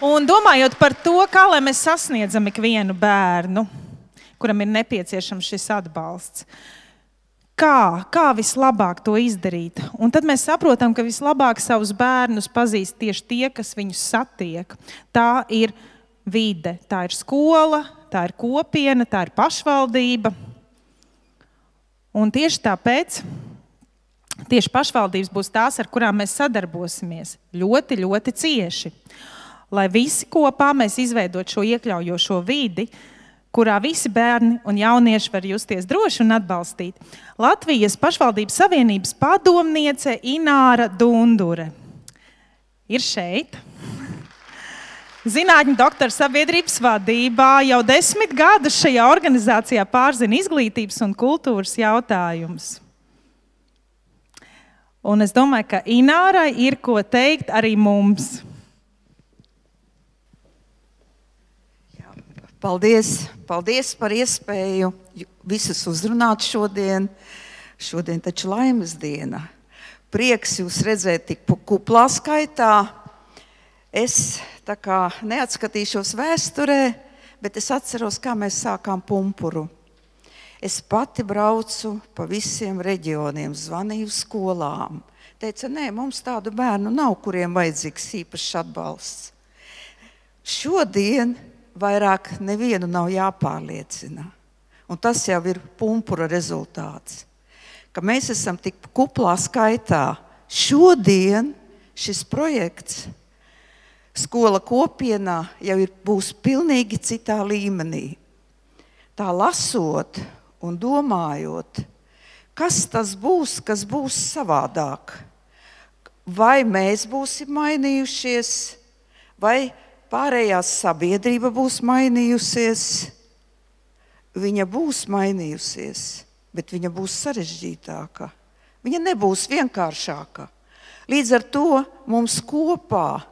Un domājot par to, kā lai mēs sasniedzam ikvienu bērnu, kuram ir nepieciešams šis atbalsts, kā vislabāk to izdarīt. Un tad mēs saprotam, ka vislabāk savus bērnus pazīst tieši tie, kas viņus satiek. Tā ir vide, tā ir skola, tā ir kopiena, tā ir pašvaldība. Un tieši tāpēc tieši pašvaldības būs tās, ar kurām mēs sadarbosimies ļoti, ļoti cieši. Lai visi kopā mēs izveidot šo iekļaujošo vidi, kurā visi bērni un jaunieši var justies droši un atbalstīt. Latvijas pašvaldības savienības padomniece Ināra Dundure ir šeit. Zinātņu doktora sabiedrības vadībā jau 10 gadus šajā organizācijā pārzina izglītības un kultūras jautājumus. Un es domāju, ka Inārai ir ko teikt arī mums. Paldies par iespēju visus uzrunāt šodien. Šodien taču laimes diena. Prieks jūs redzēt tik kuplā skaitā. Es tā kā neatskatīšos vēsturē, bet es atceros, kā mēs sākām Pumpuru. Es pati braucu pa visiem reģioniem, zvanīju skolām. Teica, nē, mums tādu bērnu nav, kuriem vajadzīgs īpašs atbalsts. Šodien vairāk nevienu nav jāpārliecina. Un tas jau ir Pumpura rezultāts. Ka mēs esam tik kuplā skaitā. Šodien šis projekts skola kopienā jau būs pilnīgi citā līmenī. Tā lasot un domājot, kas tas būs, kas būs savādāk. Vai mēs būsim mainījušies, vai pārējā sabiedrība būs mainījusies. Viņa būs mainījusies, bet viņa būs sarežģītāka. Viņa nebūs vienkāršāka. Līdz ar to mums kopā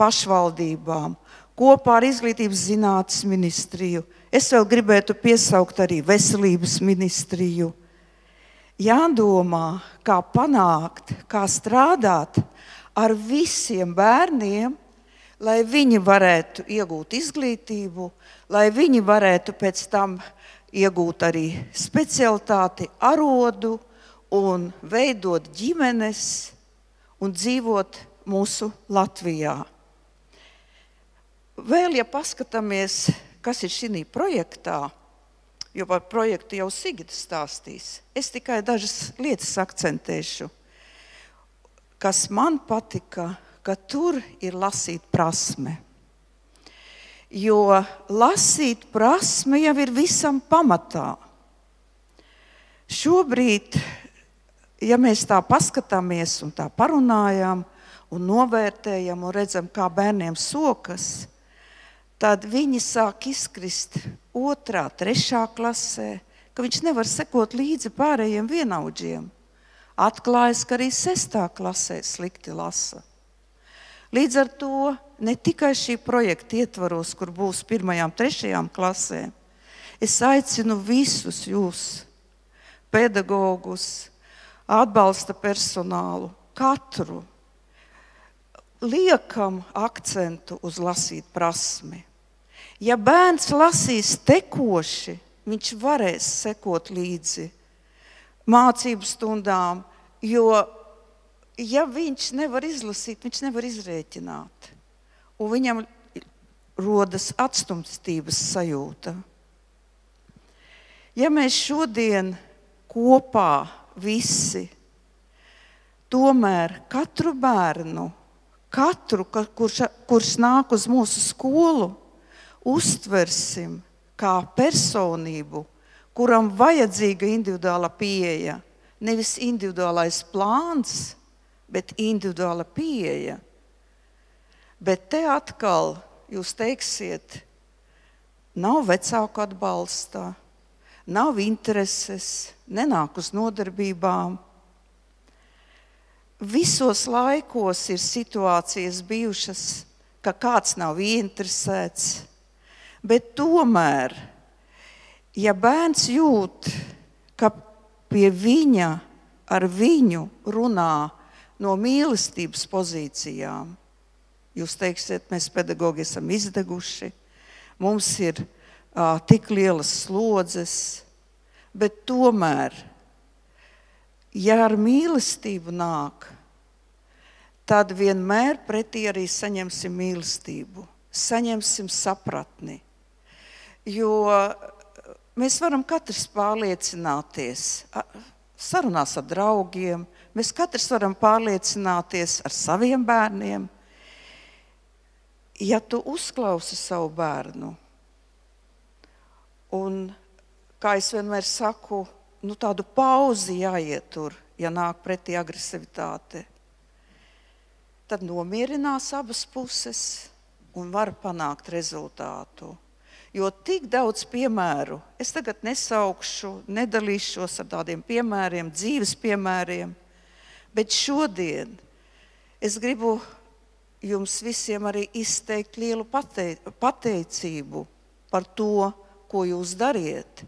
pašvaldībām, kopā ar Izglītības zinātnes ministriju, es vēl gribētu piesaukt arī veselības ministriju, jādomā, kā panākt, kā strādāt ar visiem bērniem, lai viņi varētu iegūt izglītību, lai viņi varētu pēc tam iegūt arī specialitāti, arodu un veidot ģimenes un dzīvot mūsu Latvijā. Vēl, ja paskatāmies, kas ir šī projektā, jo par projektu jau Sigita stāstīs, es tikai dažas lietas akcentēšu, kas man patika, ka tur ir lasīt prasme. Jo lasīt prasme jau ir visam pamatā. Šobrīd, ja mēs tā paskatāmies un tā parunājam un novērtējam un redzam, kā bērniem sokas, tad viņi sāk izkrist 2., 3. klasē, ka viņš nevar sekot līdzi pārējiem vienaudžiem. Atklājas, ka arī 6. klasē slikti lasa. Līdz ar to ne tikai šī projekta ietvaros, kur būs 1., 3. klasē, es aicinu visus jūs, pedagogus, atbalsta personālu, katru, liekam akcentu uz lasīt prasmi. Ja bērns lasīs tekoši, viņš varēs sekot līdzi mācību stundām, jo ja viņš nevar izlasīt, viņš nevar izrēķināt. Un viņam rodas atstumtības sajūta. Ja mēs šodien kopā visi, tomēr katru bērnu, kurš nāk uz mūsu skolu, uztversim kā personību, kuram vajadzīga individuāla pieeja, nevis individuālais plāns, bet individuāla pieeja. Bet te atkal jūs teiksiet, nav vecāku atbalsta, nav intereses, nenāk uz nodarbībām. Visos laikos ir situācijas bijušas, ka kāds nav ieinteresēts, bet tomēr, ja bērns jūt, ka pie viņa ar viņu runā no mīlestības pozīcijām, Jūs teiksiet, mēs pedagogi esam izdeguši, mums ir tik lielas slodzes, bet tomēr, ja ar mīlestību nāk, tad vienmēr pretī arī saņemsim mīlestību, saņemsim sapratni. Jo mēs varam katrs pārliecināties, sarunās ar draugiem, mēs katrs varam pārliecināties ar saviem bērniem. Ja tu uzklausi savu bērnu, un, kā es vienmēr saku, tādu pauzi jāietur, ja nāk pretī agresivitāte, tad nomierinās abas puses un var panākt rezultātu. Jo tik daudz piemēru, es tagad nesaukšu, nedalīšos ar tādiem piemēriem, dzīves piemēriem, bet šodien es gribu jums visiem arī izteikt lielu pateicību par to, ko jūs dariet.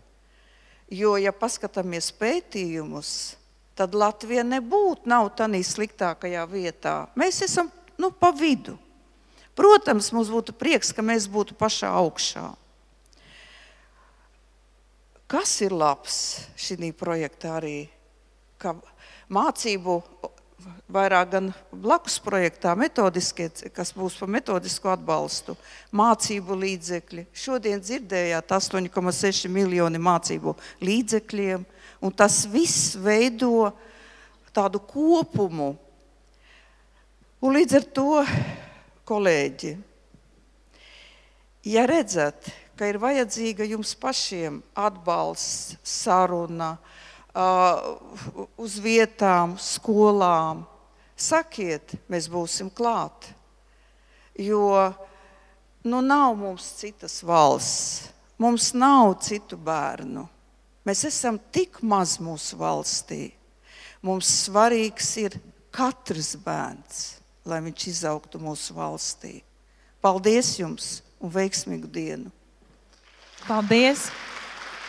Jo, ja paskatāmies pētījumus, tad Latvija nav tādā sliktākajā vietā. Mēs esam pa vidu. Protams, mums būtu prieks, ka mēs būtu pašā augšā. Kas ir labs šī projektā arī? Ka mācību vairāk gan blakus projektā, metodiskie, kas būs par metodisko atbalstu, mācību līdzekļi. Šodien dzirdējāt 8,6 miljoni mācību līdzekļiem, un tas viss veido tādu kopumu. Un līdz ar to, kolēģi, ja redzat, ka ir vajadzīga jums pašiem atbalsts, saruna, uz vietām, skolām, sakiet, mēs būsim klāt. Jo nav mums citas valsts, mums nav citu bērnu. Mēs esam tik maz mūsu valstī. Mums svarīgs ir katrs bērns, lai viņš izaugtu mūsu valstī. Paldies jums un veiksmīgu dienu! Paldies!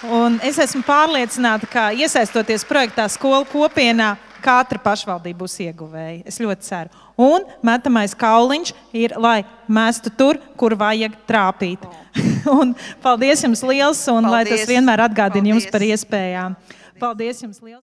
Un es esmu pārliecināta, ka iesaistoties projektā Skolu kopienā, katra pašvaldība būs ieguvēja. Es ļoti ceru. Un metamais kauliņš ir, lai mestu tur, kur vajag trāpīt. Un paldies jums liels, un paldies, lai tas vienmēr atgādina jums par iespējām. Paldies jums liels!